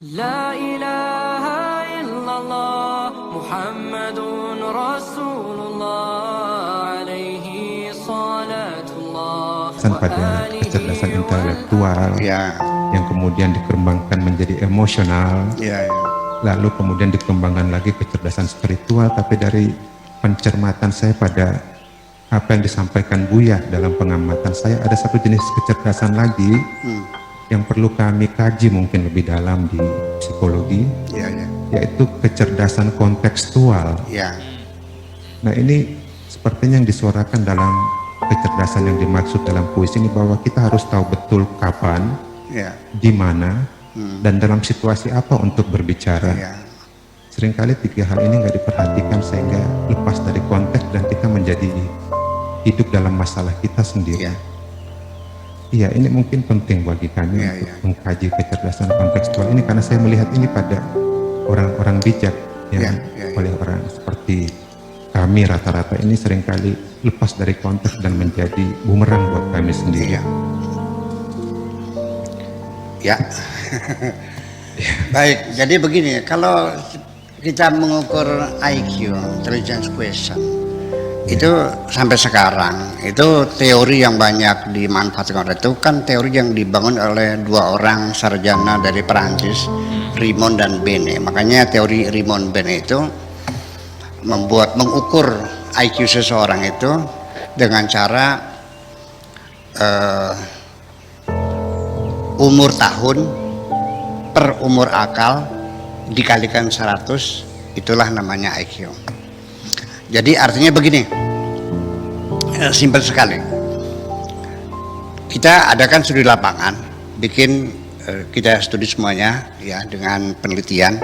لا إله إلا الله محمد رسول الله عليه صلاة الله Pada kecerdasan intelektual Ya, yang kemudian dikembangkan menjadi emosional, ya, ya. lalu kemudian dikembangkan lagi kecerdasan spiritual. Tapi dari pencermatan saya pada apa yang disampaikan Buya dalam pengamatan saya, ada satu jenis kecerdasan lagi yang perlu kami kaji mungkin lebih dalam di psikologi, Ya, ya. yaitu kecerdasan kontekstual. Ya, Nah, ini sepertinya yang disuarakan dalam kecerdasan yang dimaksud dalam puisi ini, bahwa kita harus tahu betul kapan, ya, di mana, dan dalam situasi apa untuk berbicara. ya. Seringkali tiga hal ini nggak diperhatikan sehingga lepas dari konteks dan kita menjadi hidup dalam masalah kita sendiri. Ya. Iya, ini mungkin penting bagi kami Ya, untuk ya. mengkaji kecerdasan kontekstual ini, karena saya melihat ini pada orang-orang bijak yang Ya, ya. oleh orang seperti kami rata-rata ini seringkali lepas dari konteks dan menjadi bumerang buat kami sendiri. Iya. Ya. Baik, jadi begini, kalau kita mengukur IQ, intelligence question, itu sampai sekarang itu teori yang banyak dimanfaatkan. Itu kan teori yang dibangun oleh dua orang sarjana dari Perancis, Rimond dan Bene. Makanya teori Rimond Bene itu mengukur IQ seseorang itu dengan cara umur tahun per umur akal dikalikan 100, itulah namanya IQ. Jadi artinya begini, simpel sekali. Kita adakan studi lapangan, kita studi semuanya ya dengan penelitian.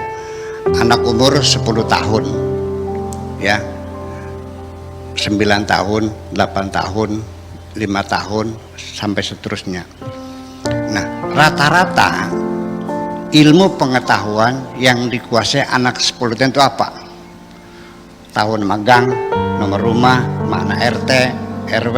Anak umur 10 tahun, ya, 9 tahun, 8 tahun, 5 tahun, sampai seterusnya. Nah, rata-rata ilmu pengetahuan yang dikuasai anak 10 tahun itu apa? Tahun magang, nomor rumah, makna RT, RW,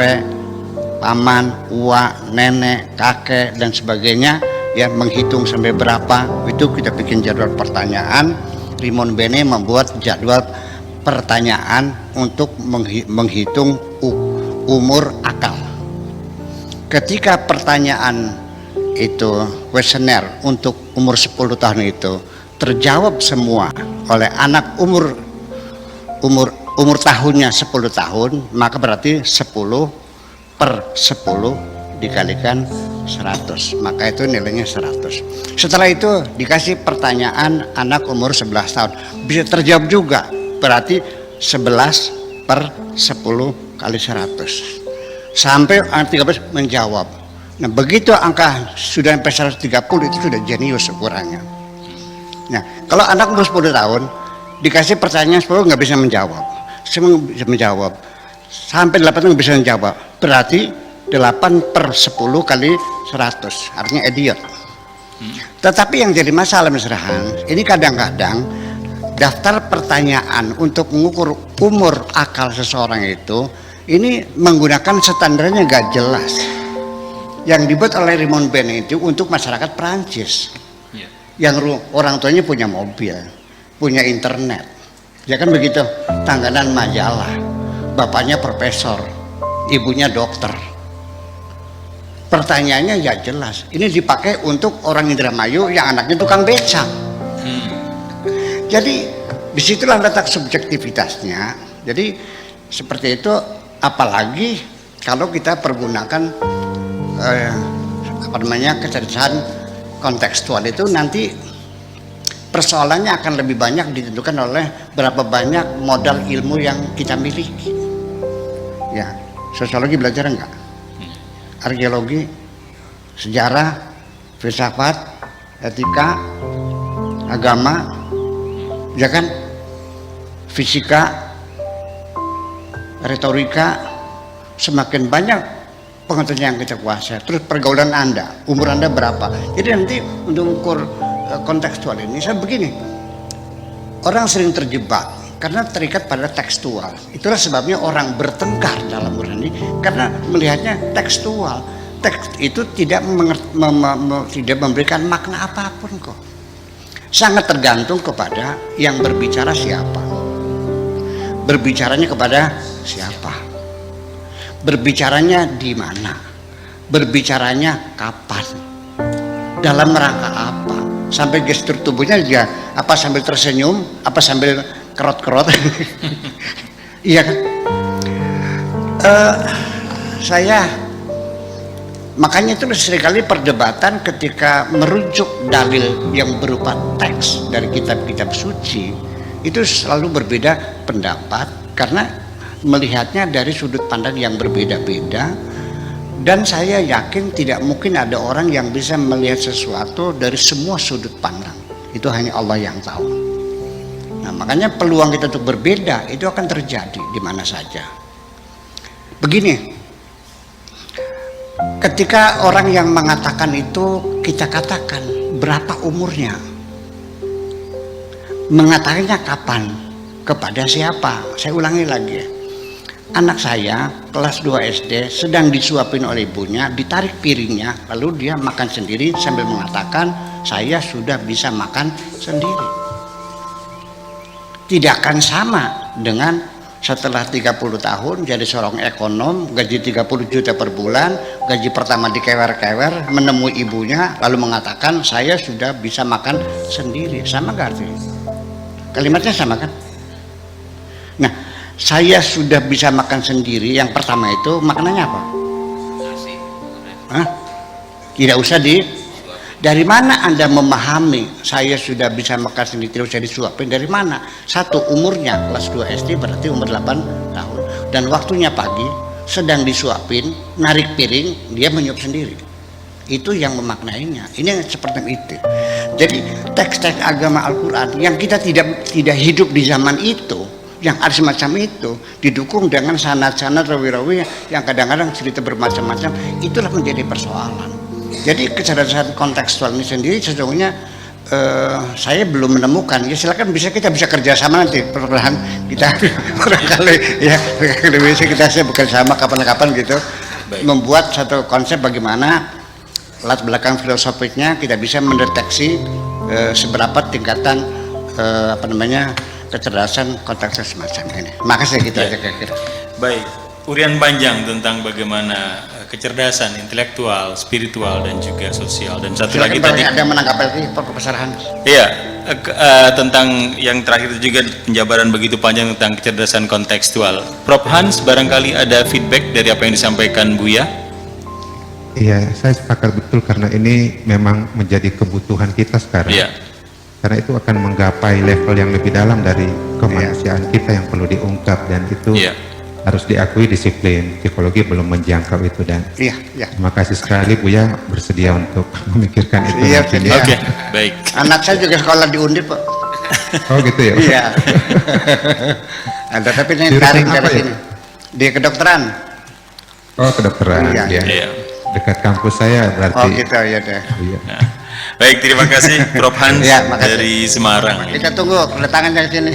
paman, uak, nenek, kakek, dan sebagainya, ya, menghitung sampai berapa, itu kita bikin jadwal pertanyaan. Rimond Bene membuat jadwal pertanyaan untuk menghitung umur akal. Ketika pertanyaan itu kuesioner untuk umur 10 tahun itu terjawab semua oleh anak umur tahunnya 10 tahun, maka berarti 10 per 10 dikalikan 100, maka itu nilainya 100. Setelah itu dikasih pertanyaan anak umur 11 tahun, bisa terjawab juga, berarti 11 per 10 kali 100 sampai anak 13 menjawab. Nah, begitu angka sudah sampai 130 itu sudah jenius ukurannya. Nah, kalau anak umur 10 tahun dikasih pertanyaan 10 nggak bisa menjawab, semua bisa menjawab, sampai 8 nggak bisa menjawab, berarti 8 per 10 kali 100, artinya idiot. Tetapi yang jadi masalah Mas Rahan, ini kadang-kadang daftar pertanyaan untuk mengukur umur akal seseorang itu, ini menggunakan standarnya nggak jelas, yang dibuat oleh Rimond Bene itu untuk masyarakat Perancis, yang orang tuanya punya mobil, punya internet, ya kan begitu, langganan majalah, bapaknya profesor, ibunya dokter. Pertanyaannya ya jelas. Ini dipakai untuk orang Indramayu yang anaknya tukang becak. Jadi disitulah letak subjektivitasnya. Jadi seperti itu, apalagi kalau kita pergunakan kecerdasan kontekstual itu, nanti persoalannya akan lebih banyak ditentukan oleh berapa banyak modal ilmu yang kita miliki. Ya, sosiologi belajar enggak? Arkeologi, sejarah, filsafat, etika, agama, ya kan? Fisika, retorika, semakin banyak pengetahuan yang kita kuasai. Terus pergaulan Anda, umur Anda berapa? Jadi nanti untuk mengukur kontekstual ini, saya begini, orang sering terjebak karena terikat pada tekstual. Itulah sebabnya orang bertengkar dalam urusan ini, karena melihatnya tekstual. Teks itu tidak memberikan makna apapun kok. sangat tergantung kepada yang berbicara siapa. Berbicaranya kepada siapa? Berbicaranya di mana? Berbicaranya kapan? Dalam rangka apa? Sampai gestur tubuhnya juga apa sambil tersenyum, apa sambil kerot-kerot. Iya kan? Saya makanya itu seringkali perdebatan ketika merujuk dalil yang berupa teks dari kitab-kitab suci itu selalu berbeda pendapat karena melihatnya dari sudut pandang yang berbeda-beda, dan saya yakin tidak mungkin ada orang yang bisa melihat sesuatu dari semua sudut pandang. Itu hanya Allah yang tahu. Nah, makanya peluang kita untuk berbeda itu akan terjadi di mana saja. Begini, ketika orang yang mengatakan itu kita katakan berapa umurnya, mengatakannya kapan, kepada siapa. Saya ulangi lagi, anak saya kelas 2 SD sedang disuapin oleh ibunya, ditarik piringnya, lalu dia makan sendiri sambil mengatakan saya sudah bisa makan sendiri. Tidak akan sama dengan setelah 30 tahun jadi seorang ekonom, gaji 30 juta per bulan, gaji pertama dikewer-kewer, menemui ibunya lalu mengatakan saya sudah bisa makan sendiri. Sama gak artinya? Kalimatnya sama kan? Nah, saya sudah bisa makan sendiri, yang pertama itu maknanya apa? Hah? Tidak usah dari mana Anda memahami saya sudah bisa makan sendiri, tidak usah disuapin? Dari mana? Satu, umurnya kelas 2 SD berarti umur 8 tahun, dan waktunya pagi, sedang disuapin, narik piring, dia menyuap sendiri. Itu yang memaknainya. Ini seperti itu. Jadi teks-teks agama Al-Quran yang kita tidak hidup di zaman itu, yang ada semacam itu, didukung dengan sanad-sanad rawi-rawi yang kadang-kadang cerita bermacam-macam, itulah menjadi persoalan. Jadi kecerdasan kontekstual ini sendiri sesungguhnya saya belum menemukan. Ya silakan, kita bisa kerjasama nanti perlahan kita barangkali ya bisa kita bekerjasama kapan-kapan gitu. Baik. Membuat satu konsep bagaimana latar belakang filosofiknya kita bisa mendeteksi seberapa tingkatan kecerdasan kontekstual semacam ini. Makasih gitu aja kira-kira. Baik, urian panjang tentang bagaimana kecerdasan intelektual, spiritual dan juga sosial. Dan satu silakan lagi tadi ada menanggapi Profesor Hans. Iya, tentang yang terakhir itu juga penjabaran begitu panjang tentang kecerdasan kontekstual. Prof Hans, barangkali ada feedback dari apa yang disampaikan Buya? Iya, saya sepakat betul karena ini memang menjadi kebutuhan kita sekarang. Iya. Karena itu akan menggapai level yang lebih dalam dari kemanusiaan kita yang perlu diungkap, dan itu harus diakui disiplin psikologi belum menjangkau itu. Dan terima kasih sekali Buya bersedia untuk memikirkan itu. Oke, baik. Anak saya juga sekolah di Undip, Pak. Oh gitu ya? Iya. Ada tapi ini tarik dari sini. Di kedokteran. Oh, kedokteran. Iya. Dekat kampus saya berarti. Oh gitu ya deh. Iya. Nah, baik, terima kasih Prof Hans dari Semarang. Kita tunggu kedatangan dari sini.